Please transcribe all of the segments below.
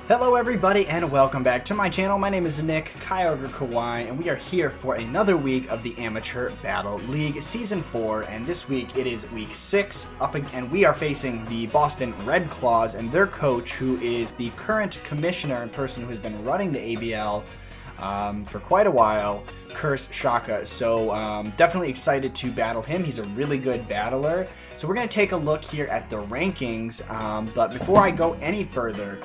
Hello everybody and welcome back to my channel. My name is Nick Kyogre Kawhi and we are here for another week of the Amateur Battle League Season 4, and this week it is week 6 and we are facing the Boston RedClaws and their coach, who is the current commissioner and person who has been running the ABL for quite a while, CurseShaka. So definitely excited to battle him. He's a really good battler. So we're going to take a look here at the rankings, but before I go any further,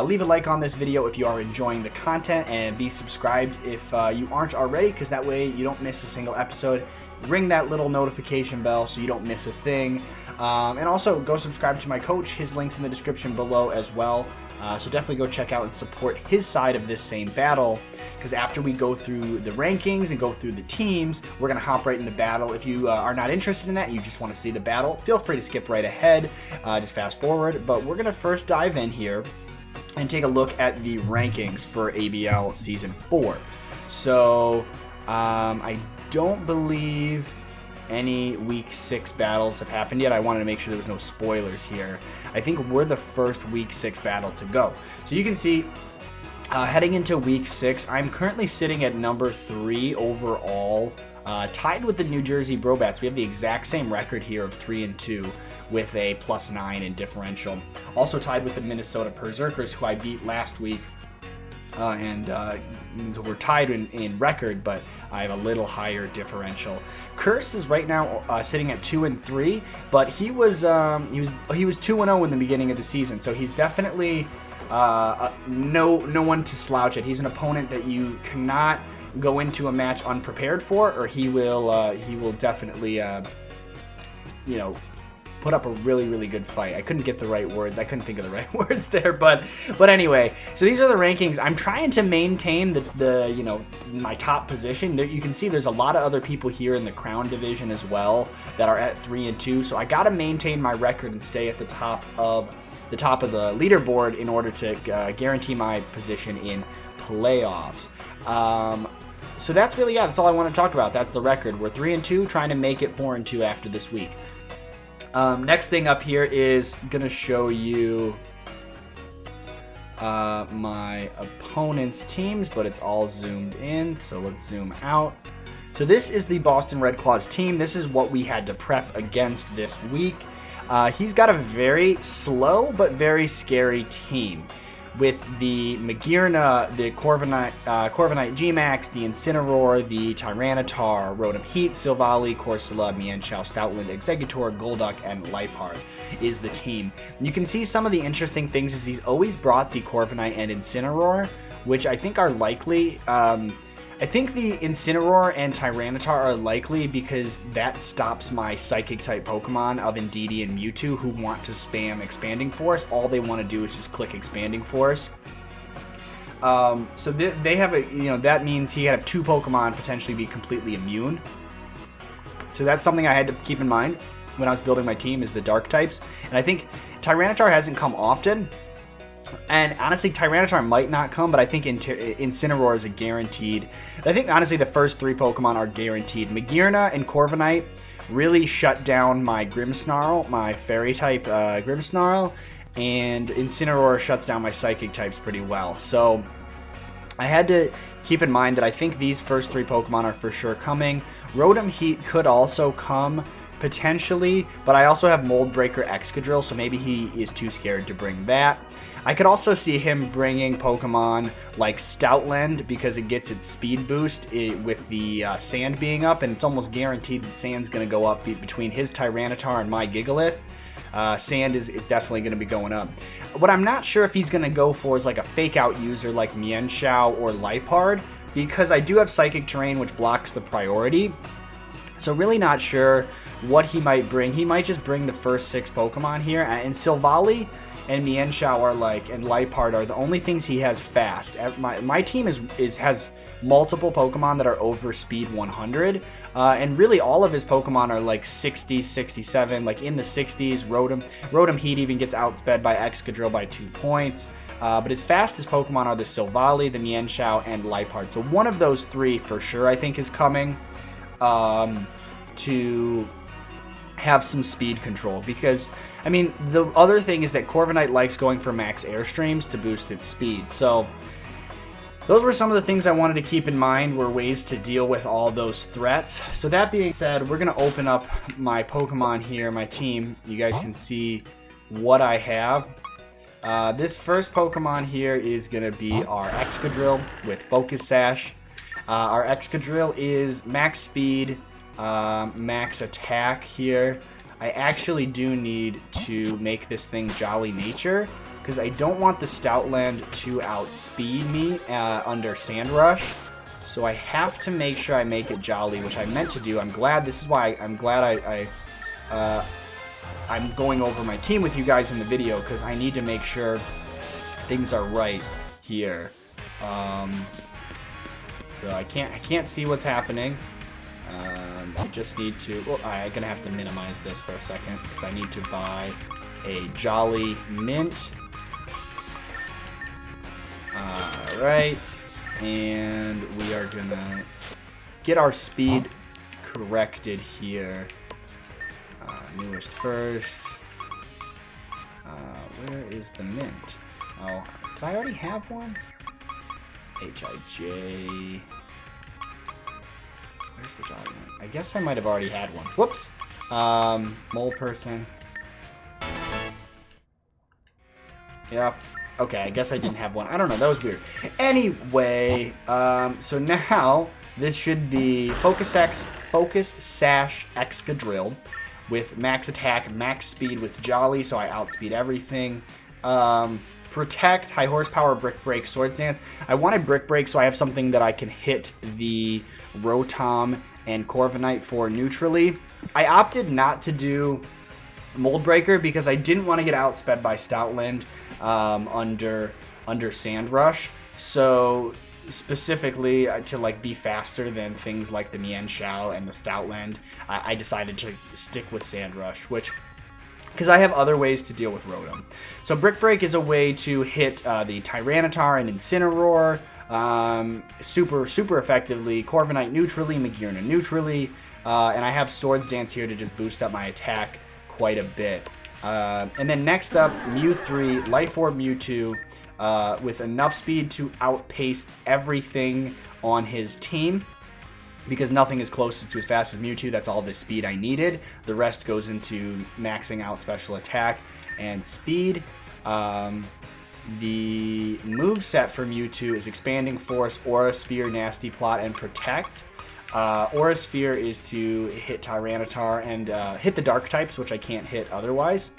leave a like on this video if you are enjoying the content, and be subscribed if you aren't already, because that way you don't miss a single episode. Ring that little notification bell so you don't miss a thing. And also go subscribe to my coach. His link's in the description below as well. So definitely go check out and support his side of this same battle, because after we go through the rankings and go through the teams, we're going to hop right into battle. If you are not interested in that, you just want to see the battle, feel free to skip right ahead, just fast forward. But we're going to first dive in here and take a look at the rankings for ABL Season 4. So I don't believe any week 6 battles have happened yet. I wanted to make sure there was no spoilers here. I think we're the first week 6 battle to go. So you can see heading into week 6, I'm currently sitting at number 3 overall, tied with the New Jersey Brobats. We have the exact same record here of 3-2 with a +9 in differential. Also tied with the Minnesota Berserkers, who I beat last week. So we're tied in record, but I have a little higher differential. Curse is right now sitting at 2-3, but he was 2-0 in the beginning of the season, so he's definitely no one to slouch at. He's an opponent that you cannot go into a match unprepared for, or he will definitely put up a really good fight. I couldn't get the right words. I couldn't think of the right words there, but anyway. So these are the rankings. I'm trying to maintain the my top position. There, you can see there's a lot of other people here in the Crown Division as well that are at 3-2. So I got to maintain my record and stay at the top of the leaderboard in order to guarantee my position in playoffs. So that's really, that's all I want to talk about. That's the record. We're 3-2, trying to make it 4-2 after this week. Next thing up here is going to show you my opponent's teams, but it's all zoomed in, so let's zoom out. So this is the Boston RedClaws team. This is what we had to prep against this week. He's got a very slow but very scary team, with the Magearna, the Corviknight G-Max, the Incineroar, the Tyranitar, Rotom Heat, Silvally, Corsola, Mienshao, Stoutland, Exeggutor, Golduck, and Liepard is the team. You can see some of the interesting things is he's always brought the Corviknight and Incineroar, which I think are likely. I think the Incineroar and Tyranitar are likely because that stops my Psychic-type Pokemon of Indeedee and Mewtwo, who want to spam Expanding Force. All they want to do is just click Expanding Force. So they have that means he had 2 Pokemon potentially be completely immune. So that's something I had to keep in mind when I was building my team, is the Dark types. And I think Tyranitar hasn't come often. And honestly, Tyranitar might not come, but I think Incineroar is a guaranteed. I think, honestly, the first 3 Pokemon are guaranteed. Magearna and Corviknight really shut down my Grimsnarl, my Fairy-type Grimsnarl, and Incineroar shuts down my Psychic types pretty well. So I had to keep in mind that I think these first 3 Pokemon are for sure coming. Rotom Heat could also come, potentially, but I also have Mold Breaker Excadrill, so maybe he is too scared to bring that. I could also see him bringing Pokemon like Stoutland, because it gets its speed boost with the Sand being up, and it's almost guaranteed that Sand's going to go up between his Tyranitar and my Gigalith. Sand is definitely going to be going up. What I'm not sure if he's going to go for is like a fake out user like Mienshao or Liepard, because I do have Psychic Terrain, which blocks the priority. So really not sure what he might bring. He might just bring the first 6 Pokemon here, and Silvally and Mienshao and Liepard are the only things he has fast. My team has multiple Pokemon that are over speed 100, and really all of his Pokemon are like 60, 67, like in the 60s. Rotom Heat even gets outsped by Excadrill by 2 points. But his fastest Pokemon are the Silvally, the Mienshao, and Liepard. So one of those 3 for sure I think is coming to have some speed control, because I mean the other thing is that Corviknight likes going for max airstreams to boost its speed. So those were some of the things I wanted to keep in mind, were ways to deal with all those threats. So that being said, we're going to open up my Pokemon here, my team. You guys can see what I have. This first Pokemon here is going to be our Excadrill with Focus Sash. Our Excadrill is max speed, max attack here. I actually do need to make this thing Jolly Nature, because I don't want the Stoutland to outspeed me under Sand Rush. So I have to make sure I make it Jolly, which I meant to do. I'm glad, this is why I'm glad I'm going over my team with you guys in the video, because I need to make sure things are right here. So I can't see what's happening. I just need to, well, I'm gonna have to minimize this for a second, because I need to buy a Jolly Mint. Alright, and we are gonna get our speed corrected here. Newest first. Where is the Mint? Oh, did I already have one? H-I-J. Where's the Jolly Mint? I guess I might have already had one. Whoops! Mole person. Yep. Okay, I guess I didn't have one. I don't know, that was weird. Anyway, so now this should be Focus Sash Excadrill with max attack, max speed with Jolly, so I outspeed everything. Protect, high horsepower, Brick Break, Swords Dance. I wanted Brick Break so I have something that I can hit the Rotom and Corviknight for neutrally. I opted not to do Mold Breaker because I didn't want to get outsped by Stoutland under Sand Rush. So specifically to like be faster than things like the Mienshao and the Stoutland, I decided to stick with Sand Rush, which, because I have other ways to deal with Rotom. So Brick Break is a way to hit the Tyranitar and Incineroar super effectively, Corviknight neutrally, Magearna neutrally, and I have Swords Dance here to just boost up my attack quite a bit. And then next up, Mew 3, Life Orb Mewtwo, with enough speed to outpace everything on his team, because nothing is closest to as fast as Mewtwo. That's all the speed I needed. The rest goes into maxing out special attack and speed. The move set for Mewtwo is Expanding Force, Aura Sphere, Nasty Plot, and Protect. Aura Sphere is to hit Tyranitar and hit the Dark types, which I can't hit otherwise.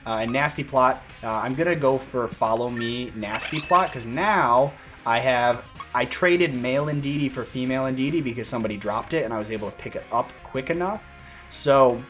And Nasty Plot, I'm going to go for Follow Me Nasty Plot, because now I traded male Indeedee for female Indeedee because somebody dropped it and I was able to pick it up quick enough. So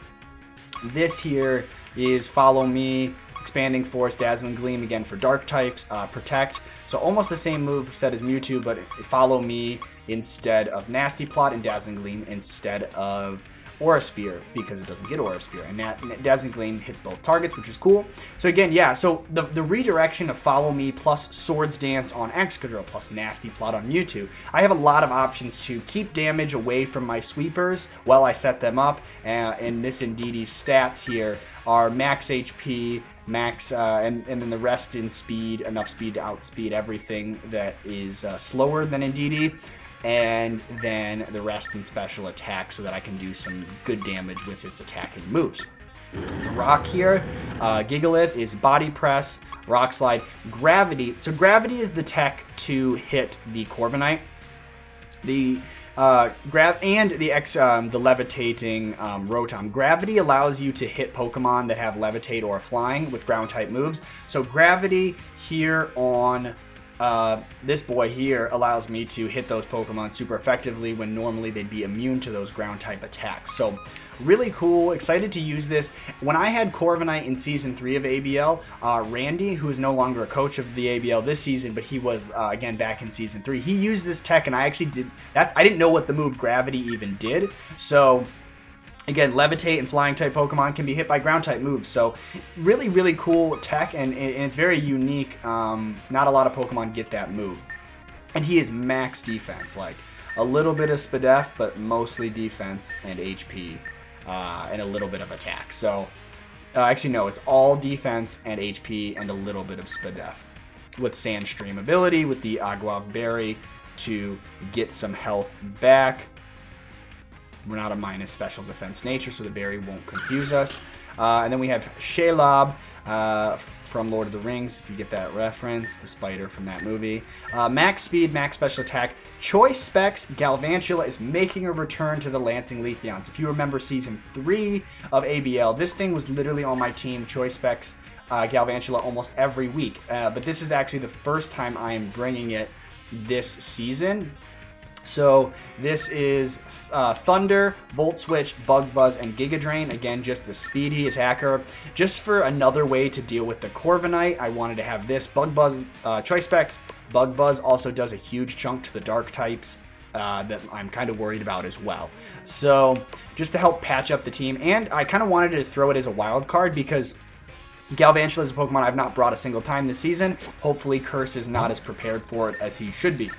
this here is Follow Me, Expanding Force, Dazzling Gleam again for Dark types, Protect. So almost the same move set as Mewtwo, but Follow Me instead of Nasty Plot, and Dazzling Gleam instead of Aura Sphere, because it doesn't get Aura Sphere, and Dazzling Gleam hits both targets, which is cool. So again, yeah, so the redirection of Follow Me plus Swords Dance on Excadrill plus Nasty Plot on Mewtwo, I have a lot of options to keep damage away from my sweepers while I set them up, and this Indeedee's stats here are max HP, max, and then the rest in speed, enough speed to outspeed everything that is slower than Indeedee, and then the rest in special attack so that I can do some good damage with its attacking moves. The rock here, Gigalith, is Body Press, Rock Slide, Gravity. So Gravity is the tech to hit the Corviknight. The the levitating Rotom. Gravity allows you to hit Pokemon that have Levitate or Flying with ground type moves. So Gravity here on this boy here allows me to hit those Pokemon super effectively when normally they'd be immune to those ground type attacks. So really cool, excited to use this. When I had Corviknight in Season 3 of ABL, Randy, who is no longer a coach of the ABL this season, but he was, again, back in Season 3, he used this tech, and I actually did, I didn't know what the move Gravity even did, so again, Levitate and Flying type Pokemon can be hit by ground type moves, so really, really cool tech, and it's very unique. Not a lot of Pokemon get that move. And he is max defense, like a little bit of Spadef, but mostly defense and HP. and a little bit of attack. So, actually, no, it's all defense and HP and a little bit of Spadef. With Sandstream ability, with the Aguav Berry to get some health back. We're not a minus special defense nature, so the berry won't confuse us. And then we have Shelob from Lord of the Rings, if you get that reference, the spider from that movie. Max speed, max special attack. Choice specs, Galvantula is making a return to the Lansing Leafeons. If you remember season 3 of ABL, this thing was literally on my team, choice specs, Galvantula, almost every week. But this is actually the first time I am bringing it this season. So this is Thunder, Volt Switch, Bug Buzz, and Giga Drain. Again, just a speedy attacker. Just for another way to deal with the Corviknight, I wanted to have this Bug Buzz choice specs. Bug Buzz also does a huge chunk to the dark types that I'm kind of worried about as well. So just to help patch up the team, and I kind of wanted to throw it as a wild card because Galvantula is a Pokemon I've not brought a single time this season. Hopefully Curse is not as prepared for it as he should be.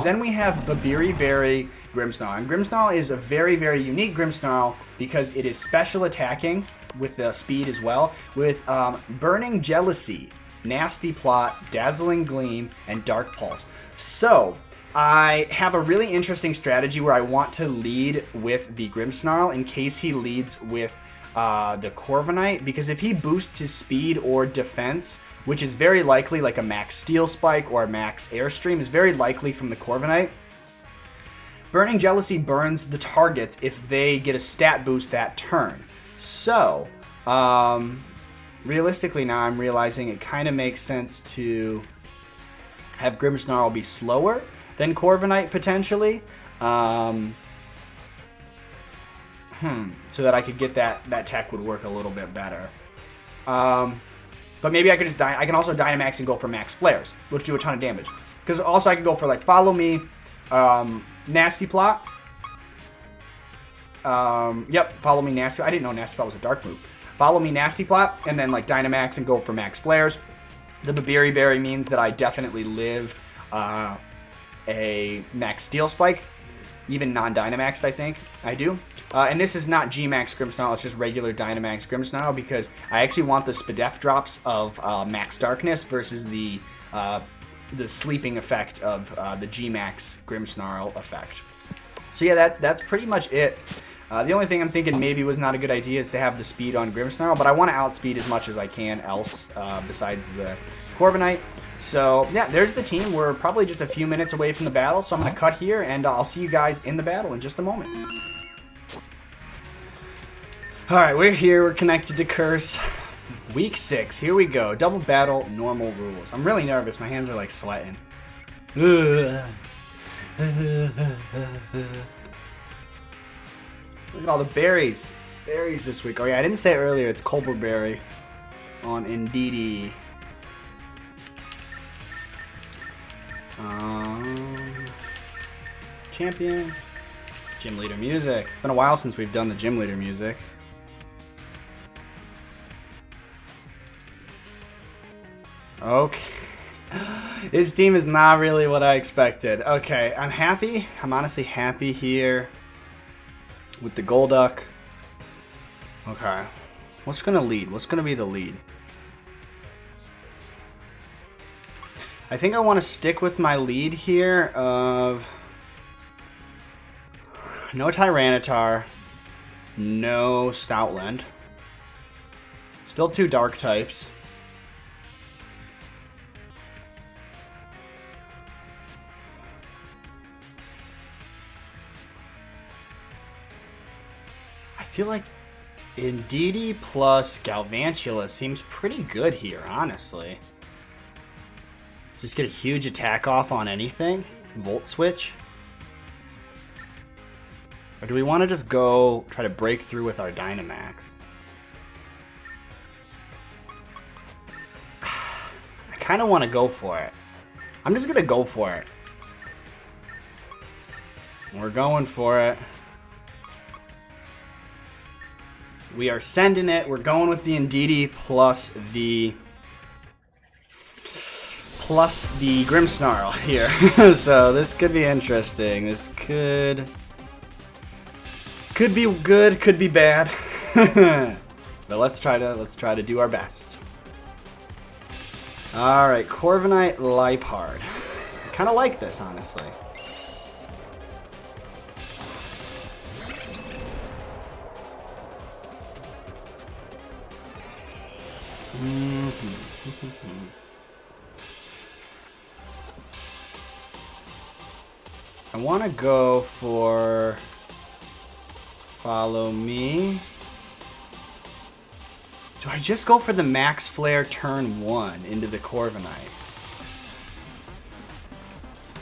Then we have Babiri Berry Grimsnarl. And Grimsnarl is a very, very unique Grimsnarl because it is special attacking with the speed as well, with Burning Jealousy, Nasty Plot, Dazzling Gleam, and Dark Pulse. So I have a really interesting strategy where I want to lead with the Grimsnarl in case he leads with the Corviknight, because if he boosts his speed or defense, which is very likely, like a max Steel Spike or a max Airstream is very likely from the Corviknight, Burning Jealousy burns the targets if they get a stat boost that turn. So, realistically now I'm realizing it kind of makes sense to have Grimmsnarl be slower than Corviknight potentially. So that I could get that tech would work a little bit better. But maybe I could just I can also Dynamax and go for max flares, which do a ton of damage. Because also I could go for like Follow Me, Nasty Plot. Yep, Follow Me Nasty. I didn't know Nasty Plot was a dark move. Follow Me Nasty Plot, and then like Dynamax and go for max flares. The Babiri Berry means that I definitely live a max Steel Spike, even non-Dynamaxed, I think I do. And this is not G-Max Grimsnarl, it's just regular Dynamax Grimsnarl because I actually want the Spadef drops of Max Darkness versus the sleeping effect of the G-Max Grimsnarl effect. So yeah, that's pretty much it. The only thing I'm thinking maybe was not a good idea is to have the speed on Grimsnarl, but I want to outspeed as much as I can else besides the Corviknight. So yeah, there's the team. We're probably just a few minutes away from the battle, so I'm going to cut here, and I'll see you guys in the battle in just a moment. Alright, we're here. We're connected to Curse. Week 6. Here we go. Double battle, normal rules. I'm really nervous. My hands are like sweating. Look at all the berries. Berries this week. Oh yeah, I didn't say it earlier. It's Colbur Berry on Indeedee. Champion. Gym leader music. It's been a while since we've done the gym leader music. Okay. This team is not really what I expected. Okay, I'm happy. I'm honestly happy here with the Golduck. Okay. What's going to lead? What's going to be the lead? I think I want to stick with my lead here of no Tyranitar, no Stoutland. Still 2 dark types. I feel like Indeedee plus Galvantula seems pretty good here, honestly. Just get a huge attack off on anything. Volt Switch. Or do we want to just go try to break through with our Dynamax? I kind of want to go for it. I'm just going to go for it. We're going for it. We are sending it. We're going with the Indeedee plus the Grimmsnarl here. So this could be interesting. This could Could be good, could be bad. But let's try to do our best. All right, Corviknight Leopard. I kind of like this, honestly. I want to go for Follow Me. Do I just go for the Max Flare turn 1 into the Corviknight?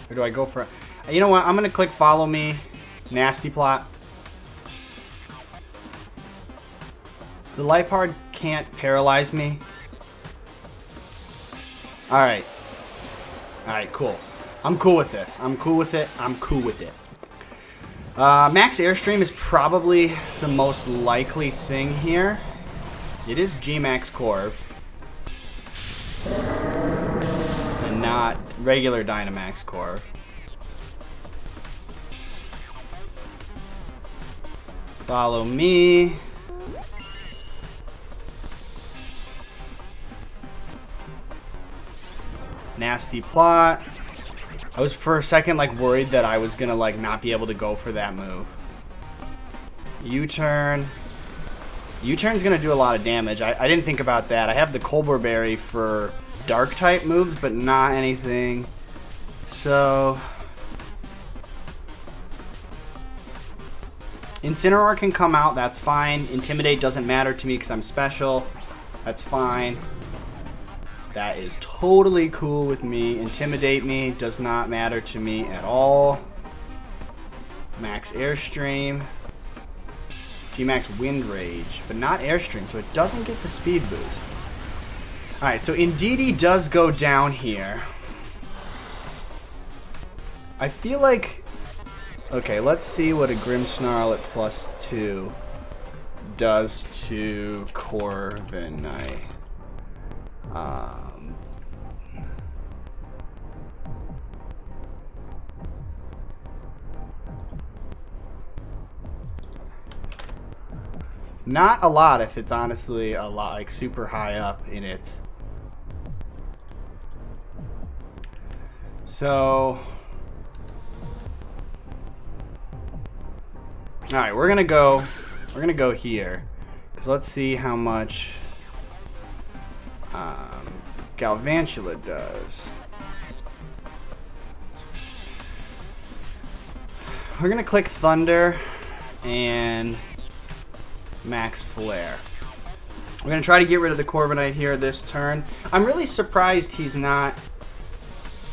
Or do I go for... You know what? I'm going to click Follow Me. Nasty Plot. The Leopard can't paralyze me. Alright. Alright, cool. I'm cool with this. I'm cool with it. I'm cool with it. Max Airstream is probably the most likely thing here. It is G-Max Corv. And not regular Dynamax Corv. Follow Me. Nasty Plot. I was for a second like worried that I was gonna like not be able to go for that move. U-turn. U-turn's gonna do a lot of damage. I didn't think about that. I have the Colbur Berry for dark type moves, but not anything. So Incineroar can come out, that's fine. Intimidate doesn't matter to me because I'm special. That's fine. That is totally cool with me. Intimidate me does not matter to me at all. Max Airstream. G-Max Wind Rage, but not Airstream, so it doesn't get the speed boost. Alright, so Indeedee does go down here. I feel like... Okay, let's see what a Grimmsnarl at +2 does to Corviknight. Not a lot if it's honestly a lot, like super high up in it. So, all right, we're gonna go here, because let's see how much Galvantula does. We're gonna click Thunder and Max Flare. We're gonna try to get rid of the Corviknight here this turn. I'm really surprised he's not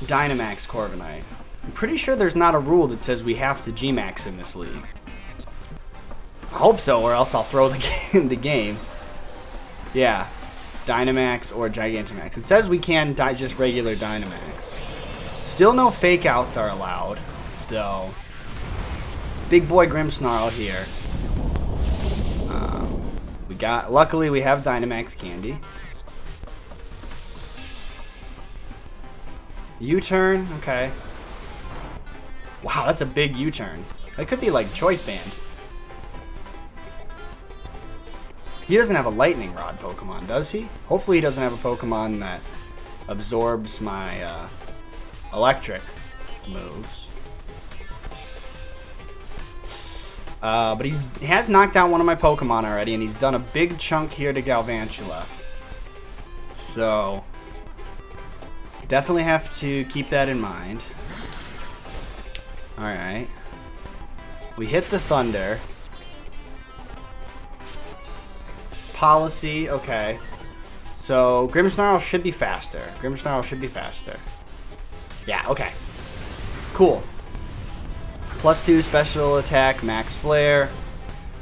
Dynamax Corviknight. I'm pretty sure there's not a rule that says we have to G-Max in this league. I hope so, or else I'll throw the game. Yeah, Dynamax or Gigantamax. It says we can just regular Dynamax. Still no fake outs are allowed, so big boy Grimmsnarl here. Luckily we have Dynamax Candy. U-turn, okay. Wow, that's a big U-turn. That could be like Choice Band. He doesn't have a Lightning Rod Pokemon, does he? Hopefully he doesn't have a Pokemon that absorbs my electric moves. But he has knocked out one of my Pokemon already, and he's done a big chunk here to Galvantula. So, definitely have to keep that in mind. Alright. We hit the Thunder. Policy, okay. So, Grimmsnarl should be faster. Grimmsnarl should be faster. Yeah, okay. Cool. +2 special attack, Max Flare.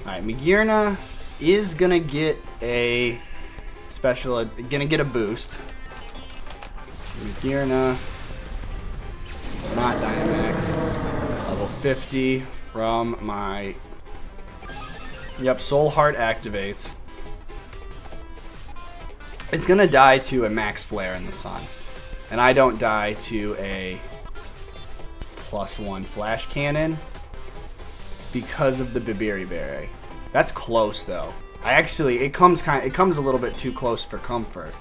Alright, Magearna is gonna get a gonna get a boost. Magearna, not Dynamax. Level 50 from my... Yep, Soul Heart activates. It's gonna die to a Max Flare in the sun. And I don't die to a +1 Flash Cannon. because of the Berry. That's close though. It comes a little bit too close for comfort.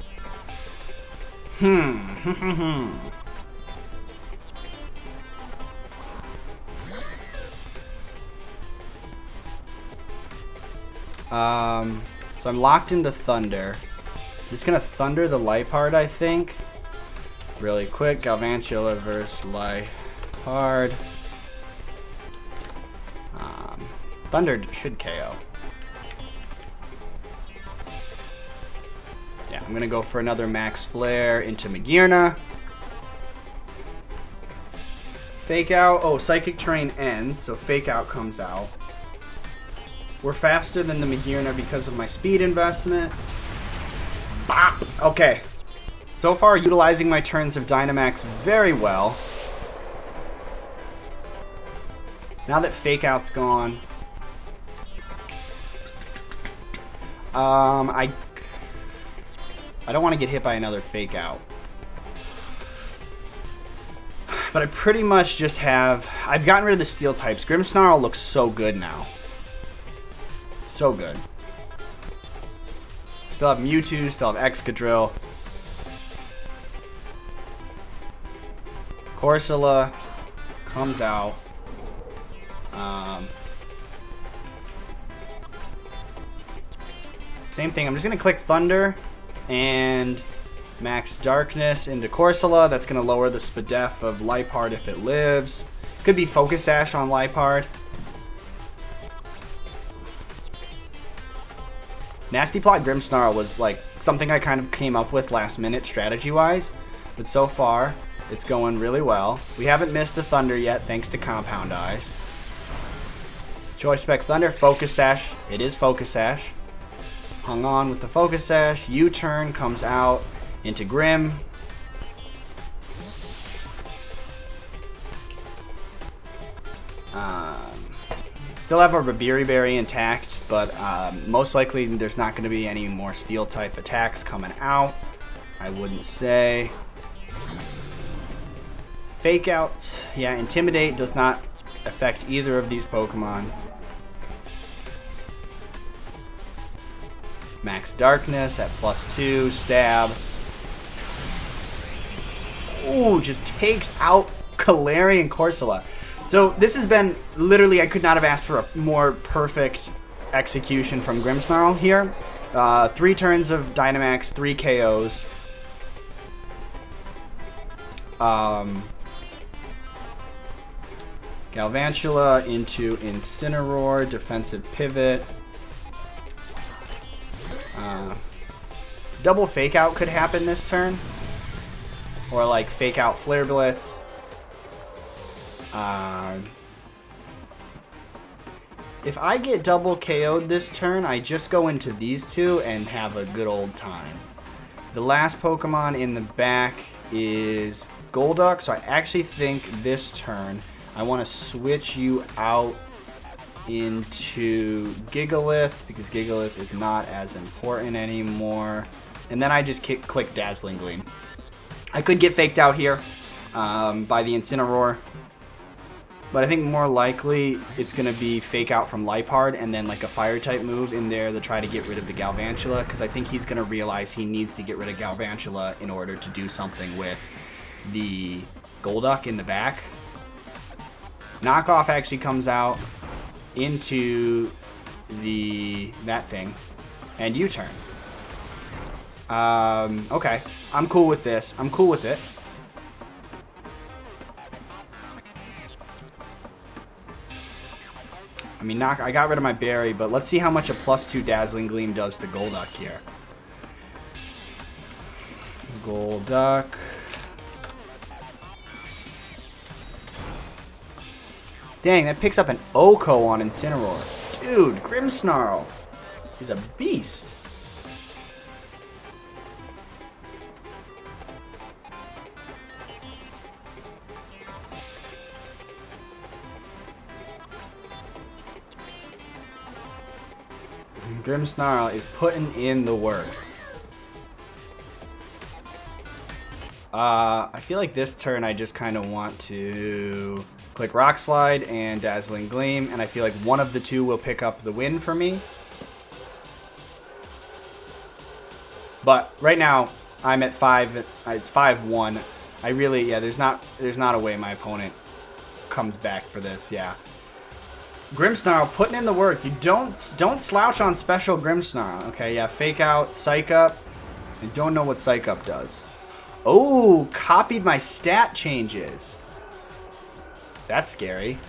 So I'm locked into Thunder. I'm just gonna Thunder the Liepard, I think. Really quick, Galvantula versus Liepard. Thunder should KO. Yeah, I'm gonna go for another Max Flare into Magearna. Fake Out. Oh, Psychic Terrain ends, so Fake Out comes out. We're faster than the Magearna because of my speed investment. Bop! Okay. So far, utilizing my turns of Dynamax very well. Now that Fake Out's gone, I don't want to get hit by another Fake Out. But I pretty much just have... I've gotten rid of the Steel types. Grimmsnarl looks so good now. So good. Still have Mewtwo, still have Excadrill. Corsola comes out. Same thing. I'm just going to click Thunder and Max Darkness into Corsola. That's going to lower the SPDEF of Liepard if it lives. Could be Focus Sash on Liepard. Nasty Plot Grimmsnarl was like something I kind of came up with last minute strategy-wise. But so far, it's going really well. We haven't missed the Thunder yet thanks to Compound Eyes. Choice Specs Thunder, Focus Sash. It is Focus Sash. Hung on with the Focus Sash. U-turn comes out into Grim. Still have our Berry intact, but most likely there's not going to be any more Steel type attacks coming out. I wouldn't say. Fake Outs. Yeah, Intimidate does not affect either of these Pokemon. Max Darkness at +2, Stab. Ooh, just takes out Kalari and Corsola. So this has been, literally, I could not have asked for a more perfect execution from Grimmsnarl here. 3 turns of Dynamax, 3 KOs. Galvantula into Incineroar, defensive pivot. Double Fake Out could happen this turn. Or like Fake Out Flare Blitz. If I get double KO'd this turn, I just go into these two and have a good old time. The last Pokemon in the back is Golduck, so I actually think this turn I want to switch you out into Gigalith, because Gigalith is not as important anymore. And then I just click Dazzling Gleam. I could get faked out here by the Incineroar, but I think more likely it's going to be Fake Out from Liepard and then like a Fire type move in there to try to get rid of the Galvantula, because I think he's going to realize he needs to get rid of Galvantula in order to do something with the Golduck in the back. Knockoff actually comes out into that thing and U-turn. Okay, I'm cool with this. I'm cool with it. I mean, I got rid of my berry, but let's see how much a +2 Dazzling Gleam does to Golduck here. Golduck. Dang, that picks up an Oko on Incineroar. Dude, Grimmsnarl is a beast. Grimmsnarl is putting in the work. I feel like this turn I just kind of want to Click Rock Slide and Dazzling Gleam, and I feel like one of the two will pick up the win for me. But right now, I'm at 5. It's 5-1. I really, yeah, there's not a way my opponent comes back for this. Yeah. Grimsnarl putting in the work. You don't slouch on special Grimmsnarl. Okay, yeah, fake out, psych up. I don't know what psych up does. Oh, copied my stat changes. That's scary.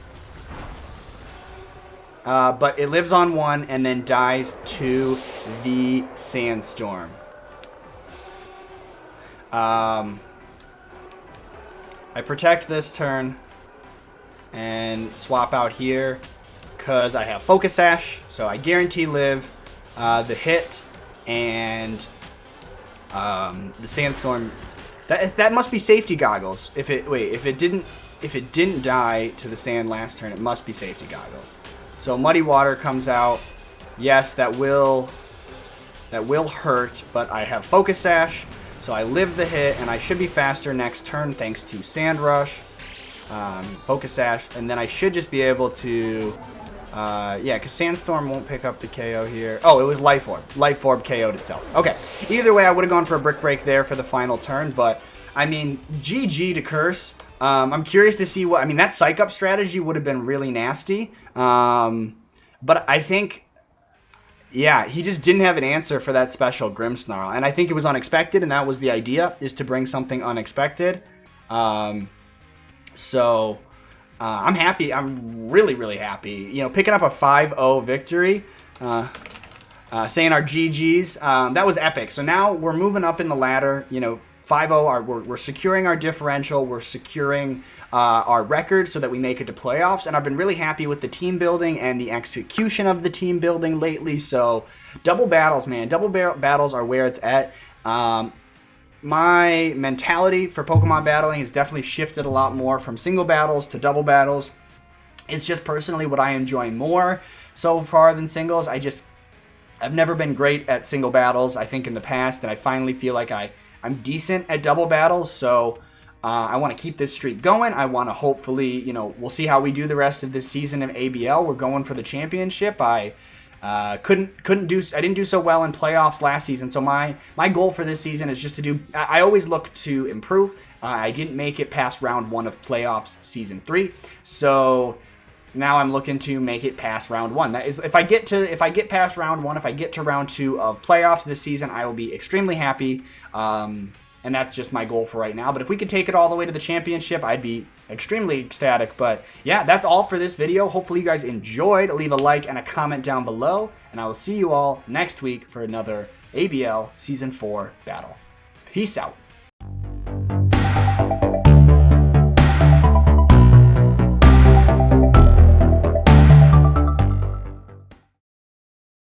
But it lives on 1 and then dies to the Sandstorm. I protect this turn and swap out here because I have Focus Sash, so I guarantee live the hit and the Sandstorm. That must be safety goggles. If it didn't die to the sand last turn, it must be safety goggles. So Muddy Water comes out. Yes, that will hurt, but I have Focus Sash, so I live the hit, and I should be faster next turn thanks to Sand Rush, Focus Sash, and then I should just be able to, yeah, because Sandstorm won't pick up the KO here. Oh, it was Life Orb. Life Orb KO'd itself. Okay, either way, I would have gone for a Brick Break there for the final turn, but, I mean, GG to Curse. I'm curious to see what, I mean, that Psych Up strategy would have been really nasty, but I think, yeah, he just didn't have an answer for that special Grimmsnarl, and I think it was unexpected, and that was the idea, is to bring something unexpected. So I'm happy. I'm really, really happy. You know, picking up a 5-0 victory, saying our GGs, that was epic. So now we're moving up in the ladder, you know, 5-0, we're securing our differential, we're securing our record so that we make it to playoffs, and I've been really happy with the team building and the execution of the team building lately. So double battles, man, battles are where it's at. My mentality for Pokemon battling has definitely shifted a lot more from single battles to double battles. It's just personally what I enjoy more so far than singles. I've never been great at single battles, I think, in the past, and I finally feel like I'm decent at double battles, so I want to keep this streak going. I want to hopefully, you know, we'll see how we do the rest of this season of ABL. We're going for the championship. I didn't do so well in playoffs last season, so my goal for this season is just to do. I always look to improve. I didn't make it past round 1 of playoffs season 3, so now I'm looking to make it past round 1. That is, if I get past round 1, if I get to round 2 of playoffs this season, I will be extremely happy. And that's just my goal for right now. But if we could take it all the way to the championship, I'd be extremely ecstatic. But yeah, that's all for this video. Hopefully you guys enjoyed. Leave a like and a comment down below, and I will see you all next week for another ABL Season 4 battle. Peace out.